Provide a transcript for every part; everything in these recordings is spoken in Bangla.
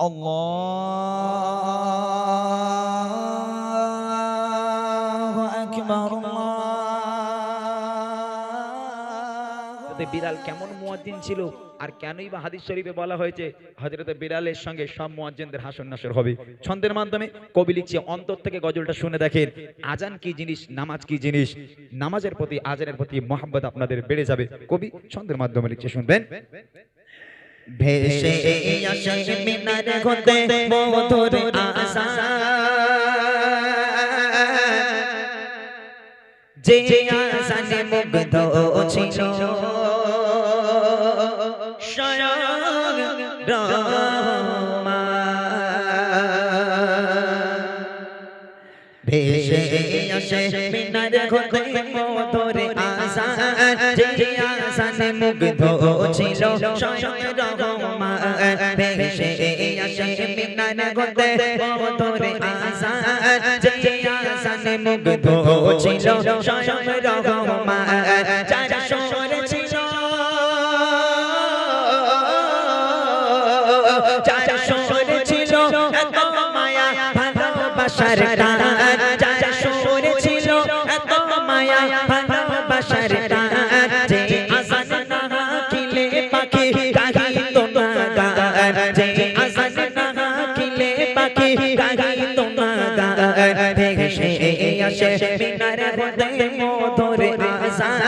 আল্লাহু আকবার। বিলাল কেমন মুয়াজ্জিন ছিল, আর কেনই বা হাদিস শরীফে বলা হয়েছে হযরত বিলালের সঙ্গে সব মুয়াজ্জিনদের হাসর নাসর হবে। ছন্দের মাধ্যমে কবি লিখছে, অন্তর থেকে গজলটা শুনে দেখেন আজান কি জিনিস, নামাজ কি জিনিস। নামাজের প্রতি আজানের প্রতি মহব্বত আপনাদের বেড়ে যাবে। কবি ছন্দের মাধ্যমে লিখছে, শুনবেন। ভেসে আসে মিনার হতে মধুর আশা, যে আশানে মুগ্ধ ছিল স্বয়ং রহমান। ভেসে আসে মিনার হতে মধুর আশা, যে আশানে মুগ্ধ ছিল স্বয়ং রহমান। ভেসে আসে মিনার হতে মধুর আশা, যে আশানে মুগ্ধ ছিল স্বয়ং রহমান। যার সুরে ছিল, যার সুরে ছিল এত মায়া ভালোবাসার টান, যার সুরে ছিল এত মায়া ভালোবাসার টান, যে আজান না কিলে পাখি গাহিত না গান, যে আজান না কিলে পাখি গাহিত না গান। ভেসে আসে মিনার হতে মধুর আজান,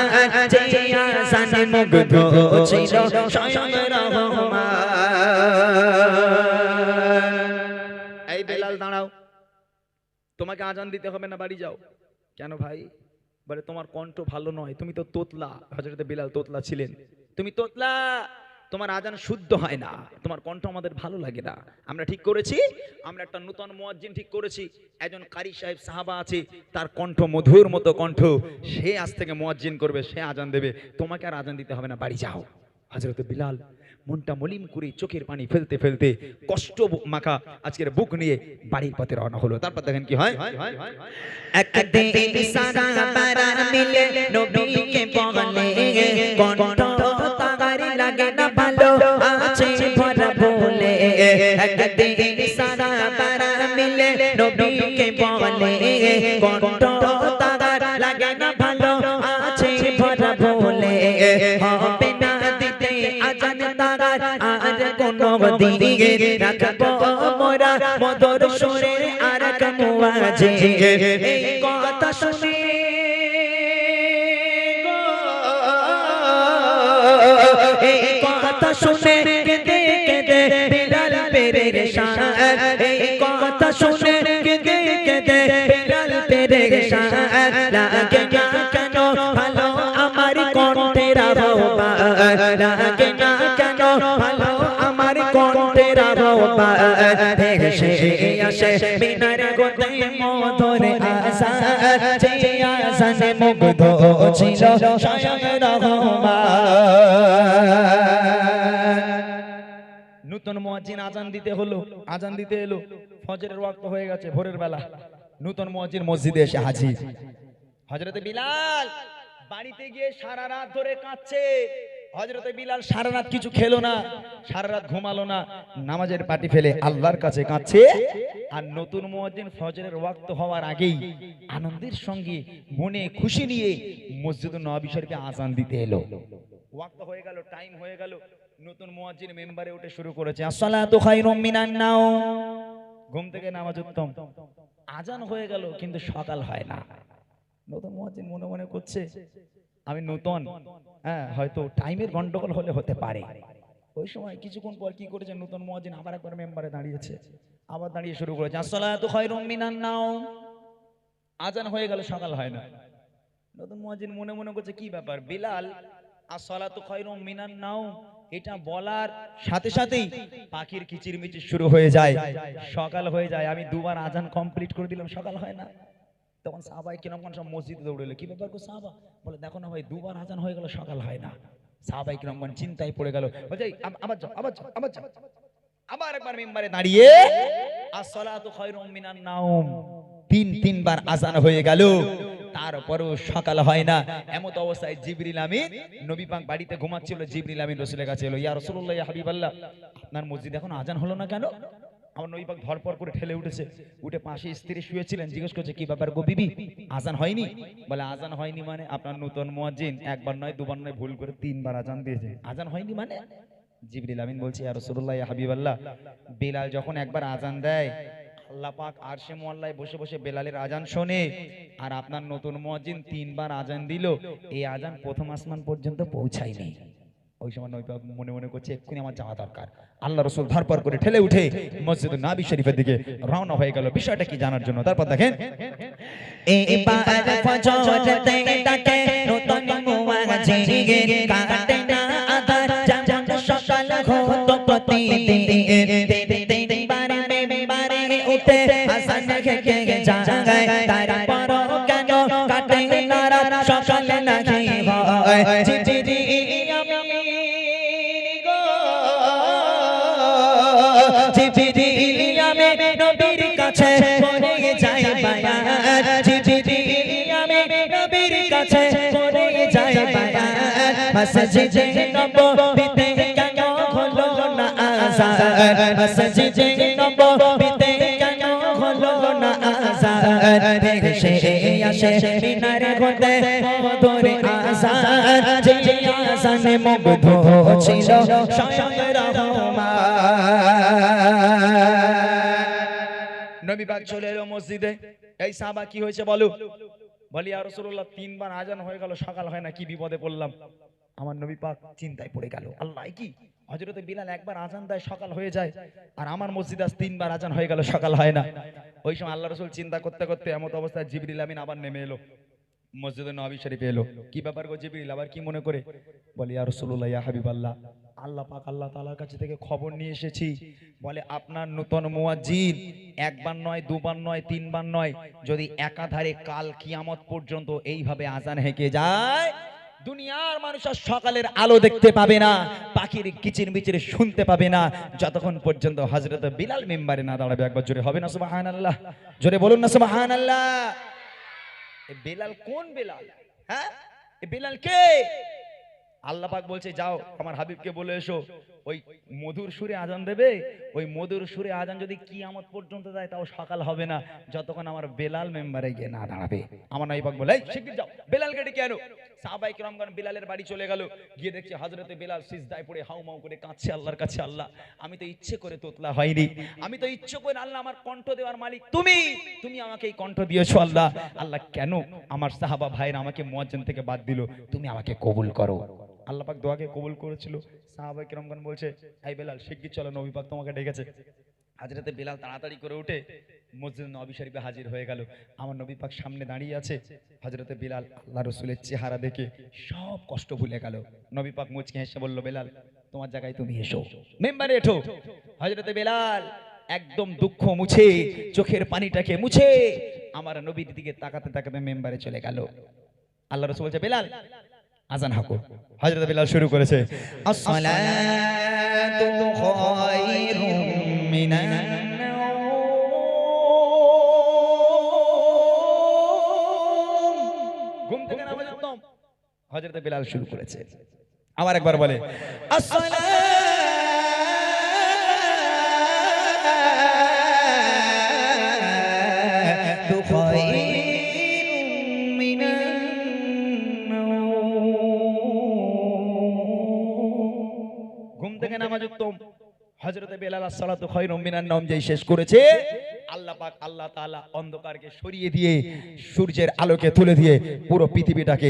যে আজানে মুগ্ধ ছিল স্বয়ং রহমান। এই বেলাল দাঁড়াও, তোমাকে আজান দিতে হবে না, বাড়ি যাও। কেন ভাই? বলে তোমার কণ্ঠ ভালো নয়, তুমি তো তোতলা। হযরত বিলাল তোতলা ছিলেন, তুমি তোতলা, তোমার আজান শুদ্ধ হয় না, তোমার কণ্ঠ আমাদের ভালো লাগে না। আমরা ঠিক করেছি, আমরা একটা নতুন মুয়াজ্জিন ঠিক করেছি, একজন কারি সাহেব সাহাবা আছে, তার কণ্ঠ মধুর মতো কণ্ঠ, সে আজ থেকে মুয়াজ্জিন করবে, সে আজান দেবে, তোমাকে আর আজান দিতে হবে না, বাড়ি যাও। হযরত বিলাল মনটা মলিন করে চোখের পানি ফেলতে ফেলতে কষ্ট মাখা আজকের বুক নিয়ে বাড়ির পথে রওনা হলো। তারপর দেখেন কি হয়। একদিন সাহাবারা মিলে নবীকে বলে, কণ্ঠ তার লাগে না ভালো, আছে ভরা বলে। একদিন সাহাবারা মিলে নবীকে বলে, কণ্ঠ তার লাগে না ভালো, আছে ভরা বলে। হবে না দিতে আজান তার আর কোনো দিকে, রাখবো মোরা মধুর সুরে আর কানুয়াজে। এই কথা শুনে এই কথা শুনে কেঁদে কেঁদে বিলাল পেরেশান, এই কথা শুনে কেঁদে কেঁদে বিলাল পেরেশান। লাগে না কেন ভালো আমার কণ্ঠের আহ্বান, লাগে না কেন ভালো আমার কণ্ঠের আহ্বান। ভেসে আসে মিনার হতে মধুর আজান, যে আজানে মুগ্ধ ছিল স্বয়ং রহমান। নতুন মুয়াজ্জিন আজান দিতে হলো, আজান দিতে এলো, ফজরের ওয়াক্ত হয়ে গেছে, ভোরের বেলা। নতুন মুয়াজ্জিন মসজিদে এসে হাজির। হযরত বিলাল বাড়িতে গিয়ে সারা রাত ধরে কাঁদছে। হযরত বিলাল সারা রাত কিছু খেলো না, সারা রাত ঘুমালো না, নামাজের পাটি ফেলে আল্লাহর কাছে কাঁদছে। আর নতুন মুয়াজ্জিন ফজরের ওয়াক্ত হওয়ার আগেই আনন্দের সঙ্গে মনে খুশি নিয়ে মসজিদুন নববী শরীফে আজান দিতে এলো। ওয়াক্ত হয়ে গেল, টাইম হয়ে গেল, নতুন মুয়াজ্জিন মেম্বারে উঠে শুরু করেছে, আসসালাতু খায়রুম মিনান নাওম। ঘুম থেকে নামাজ উত্তম। আজান হয়ে গেল কিন্তু সকাল হয় না। নতুন মুয়াজ্জিন মনে মনে করছে, আমি নতুন, হ্যাঁ হয়তো টাইমের গন্ডগোল হলে হতে পারে। ওই সময় কিছুক্ষণ পর কি করেছে, নতুন মুয়াজ্জিন আবার একবার মেম্বারে দাঁড়িয়েছে, আবার দাঁড়িয়ে শুরু করেছে, আসসালাতু খায়রুম মিনান নাওম। আজান হয়ে গেল, সকাল হয় না। নতুন মুয়াজ্জিন মনে মনে করছে, কি ব্যাপার, বিলাল আসসালাতু খায়রুম মিনান নাওম এটা বলার সাথে সাথেই পাখির কিচিরমিচির শুরু হয়ে যায়, সকাল হয়ে যায়। আমি দুবার আজান কমপ্লিট করে দিলাম, সকাল হয় না। তখন সাহাবায়ে কিরাম সব মসজিদে দৌড়ে এলো, কি ব্যাপার গো সাহাবা? বলে দেখো না ভাই, দুবার আজান হয়ে গেল, সকাল হয় না। সাহাবায়ে কিরাম চিন্তায় পড়ে গেল, বলছে আবার যাও, আবার যাও, আবার যাও। আবার একবার মিম্বারে দাঁড়িয়ে আসসালাতু খায়রুম মিনান নাওম তিনবার আজান হয়ে গেল, তারপরও সকাল হয় না। এমত অবস্থায় জিবরিল আমিন নবী পাক বাড়িতে ঘুমাচ্ছিল, জিবরিল আমিন রাসূলের কাছে এলো, ইয়া রাসূলুল্লাহ ইয়া হাবিবাল্লাহ, আপনার মসজিদে এখন আজান হলো না কেন? আমার নবী পাক ধরপর করে ঠেলে উঠেছে, উঠে পাশে স্ত্রী শুয়েছিলেন, জিজ্ঞেস করছে কি ব্যাপার গো বিবি, আজান হয়নি? বলে আজান হয়নি মানে? আপনার নতুন মুয়াজ্জিন একবার নয় দুবার নয় ভুল করে 3 বার আজান দিয়েছে, আজান হয়নি মানে? জিবরিল আমিন বলছে ইয়া রাসূলুল্লাহ ইয়া হাবিবাল্লাহ, বেলাল যখন একবার আজান দেয় আল্লাহ পাক আরশে মুআল্লায় বসে বসে বেলালের আজান শোনে, আর আপনার নতুন মুয়াজ্জিন 3 বার আজান দিল, এই আজান প্রথম আসমান পর্যন্ত পৌঁছায়নি। ওই সময় নবী পাক মনে মনে করছে এক্ষুনি আমার যাওয়া দরকার। আল্লাহ রাসূল ধরপর করে ঠেলে উঠে মসজিদ নবী শরীফের দিকে রওনা হয়ে গেল বিষয়টা কি জানার জন্য। তারপর দেখেন এবার ফজরতে ডাকে নতুন মুয়াজ্জিন কাটে না আধার যেমন সকাল হতো প্রতিদিন তিনবারে মেম্বারে উঠে আজান থেকে জাগায় তারপর কেন কাটে না রাত সকাল নাকি হয় জিবরিল আমিন গো জিবরিল আমিন নবীর কাছে পড়ে যায় বায়ান জিবরিল আমিন নবীর কাছে পড়ে যায় বায়ান মসজিদে নববীতে কেন হলো না আযান মসজিদে নববীতে কেন হলো না আযান ভেসে আসে মিনারে ঘুরতে মধুর আযান যে আযানে মুগ্ধ ছিল স্বয়ং রহমান। নবী পাক চলে এলো মসজিদে। এই সাহাবা কি হয়েছে বলো? বলি ইয়া রাসূলুল্লাহ 3 বার আজান হয়ে গেল, সকাল হয় না, কি বিপদে পড়লাম। আমার নবী পাক চিন্তায় পড়ে গেল, আল্লাহ কি হযরতে বিলাল একবার আজান দেয় সকাল হয়ে যায়, আর আমার মসজিদে আজ 3 বার আজান হয়ে গেল সকাল হয় না। ওই সময় আল্লাহ রাসূল চিন্তা করতে করতে এমত অবস্থায় জিবরিল আমিন আবার নেমে এলো মসজিদে নবী শরীফে এলো। কি ব্যাপার গো জিবরিল, আবার কি মনে করে? বলি ইয়া রাসূলুল্লাহ ইয়া হাবিবাল্লাহ, আল্লাহ পাক আল্লাহ তাআলার কাছে থেকে খবর নিয়ে এসেছি, বলে আপনার নতুন মুয়াজ্জিন একবার নয় দুবার নয় 3 বার নয়, যদি একাধারে কাল কিয়ামত পর্যন্ত এইভাবে আজান হেঁকে যায়, দুনিয়ার মানুষ আর সকালের আলো দেখতে পাবে না, পাখির কিচিরমিচির শুনতে পাবে না, যতক্ষণ পর্যন্ত হযরত বিলাল মিম্বারে না দাঁড়াবে। একবার জোরে হবে না সুবহানাল্লাহ? জোরে বলুন না সুবহানাল্লাহ। এই বেলাল কোন বেলাল? হ্যাঁ, এই বেলাল কে? আল্লাহ পাক বলছে যাও আমার হাবিবকে বলে এসো ওই মধুর সুরে আজান দেবে, ওই মধুর সুরে আজান যদি কিয়ামত পর্যন্ত যায় তাও সকাল হবে না যতক্ষণ আমার বেলাল মেম্বারে গিয়ে না দাঁড়াবে। আমার নবী পাক বলে এই শিগগির যাও বেলালকে ডেকে আনো। সাহাবায়ে কিরামগণ বেলালের বাড়ি চলে গেল, গিয়ে দেখছে হযরতে বেলাল সিজদায় পড়ে হাউমাউ করে কাঁদছে আল্লাহর কাছে, আল্লাহ আমি তো ইচ্ছে করে তোতলা হয়নি, আমি তো ইচ্ছে করে, আল্লাহ আমার কণ্ঠ দেওয়ার মালিক তুমি, তুমি আমাকে এই কণ্ঠ দিয়েছো আল্লাহ, আল্লাহ কেন আমার সাহাবা ভাইরা আমাকে মুয়াজ্জিন থেকে বাদ দিল, তুমি আমাকে কবুল করো। আল্লাহ পাক দোয়াকে কবুল করেছিল। সাহাবায়ে কিরামগণ বলছে এই বেলাল শিগগির চলো, নবী পাক তোমাকে ডেকেছে। হযরতে বেলাল তাড়াতাড়ি করে উঠে মসজিদ নবী শরীফে হাজির হয়ে গেল। আমার নবী পাক সামনে দাঁড়িয়ে আছে। হযরতে বেলাল আল্লাহ রাসূলের চেহারা দেখে সব কষ্ট ভুলে গেল। নবী পাক মুচকি হেসে বলল বেলাল তোমার জায়গায় তুমি এসো, মেম্বারে এঠো। হযরতে বেলাল একদম দুঃখ মুছে চোখের পানিটাকে মুছে আমার নবীর দিকে তাকাতে তাকাতে মেম্বারে চলে গেল। আল্লাহ রাসূল বলছে বেলাল আজান হাঁকো। হযরত বেলাল শুরু করেছে আসসালাতু খায়রুম মিনান নাওম। ঘুম থেকে নামাজ একদম হযরত বেলাল শুরু করেছে। আবার একবার বলে আসসালাতু খায়রুম মিনান নামাজ উত্তম। হযরতে বেলাল আসসালাতু খায়রুম মিনান নাওম যেই শেষ করেছে, আল্লাহ পাক আল্লাহ তাআলা অন্ধকারকে সরিয়ে দিয়ে সূর্যের আলোকে তুলে দিয়ে পুরো পৃথিবীটাকে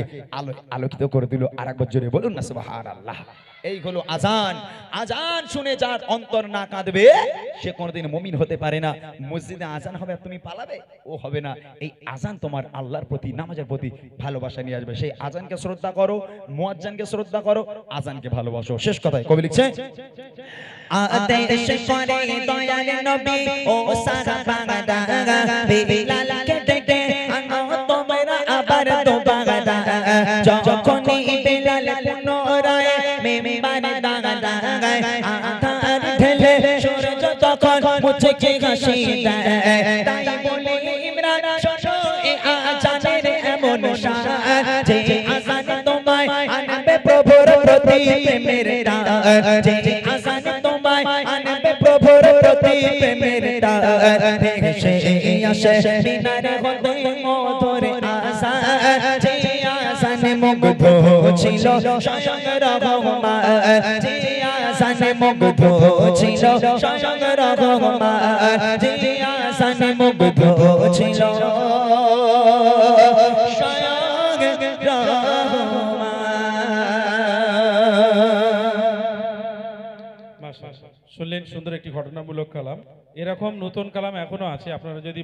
আলোকিত করে দিল। আরেকবার জোরে বলুন না সুবহানাল্লাহ। এই হলো আজান। আজান শুনে যার অন্তর না কাঁদবে সে কোনোদিন মুমিন হতে পারে না। মসজিদে আজান হবে আর তুমি পালাবে, ও হবে না। এই আজান তোমার আল্লাহর প্রতি নামাজের প্রতি ভালোবাসা নিয়ে আসবে। সেই আজানকে শ্রদ্ধা করো, মুয়াজ্জিনকে শ্রদ্ধা করো, আজানকে ভালোবাসো। শেষ কথায় কবি লিখছে আদেশ করে দয়াল নবী ও সারা বাগদা বিলালকে ডেকে আনো তোমরা আবার দোবাগদা। যখনই বেলাল পুনরায় মেম্বারে দাঁড়ায় আধার ঢেলে সূর্য তখন মুচকি হাসি দেয়। তাই বলে ইমরান শোনো এ আজানের এমন শান, যে আজান তোমায় আনবে প্রভুর প্রতি প্রেমের টান, যে আজান তোমায় আনবে প্রভুর প্রতি প্রেমের টান ভেসে আসে মিনারে হতে মধুর আশা যে আশানে মুগ্ধ ছিল স্বয়ং রহমান যে আশানে মুগ্ধ ছিল স্বয়ং রহমান যে আশানে মুগ্ধ ছিল স্বয়ং রহমান। শুনলেন সুন্দর একটি ঘটনামূলক কালাম। এরকম নতুন কালাম এখনো আছে, আপনারা যদি